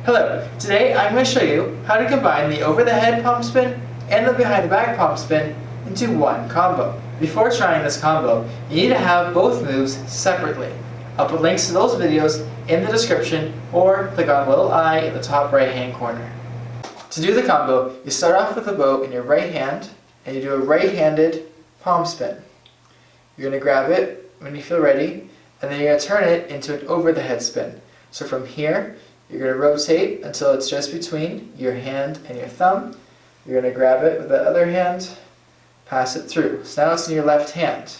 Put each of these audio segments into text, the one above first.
Hello, today I'm going to show you how to combine the over-the-head palm spin and the behind-the-back palm spin into one combo. Before trying this combo, you need to have both moves separately. I'll put links to those videos in the description or click on the little eye in the top right hand corner. To do the combo, you start off with the bow in your right hand and you do a right-handed palm spin. You're going to grab it when you feel ready and then you're going to turn it into an over-the-head spin. So from here, you're going to rotate until it's just between your hand and your thumb. You're going to grab it with the other hand, pass it through. So now it's in your left hand.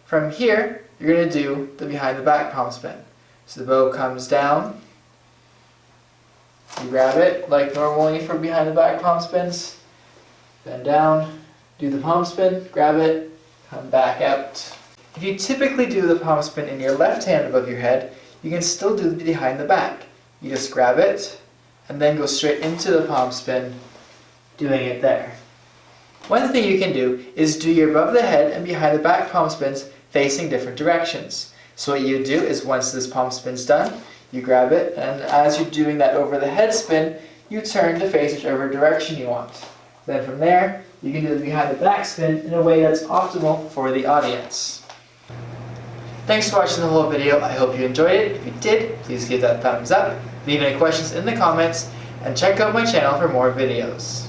From here, you're going to do the behind the back palm spin. So the bow comes down, you grab it like normally for behind the back palm spins, bend down, do the palm spin, grab it, come back out. If you typically do the palm spin in your left hand above your head, you can still do the behind the back. You just grab it and then go straight into the palm spin, doing it there. One thing you can do is do your above the head and behind the back palm spins facing different directions. So what you do is once this palm spin's done, you grab it and as you're doing that over the head spin, you turn to face whichever direction you want. Then from there, you can do the behind the back spin in a way that's optimal for the audience. Thanks for watching the whole video. I hope you enjoyed it. If you did, please give that a thumbs up, leave any questions in the comments, and check out my channel for more videos.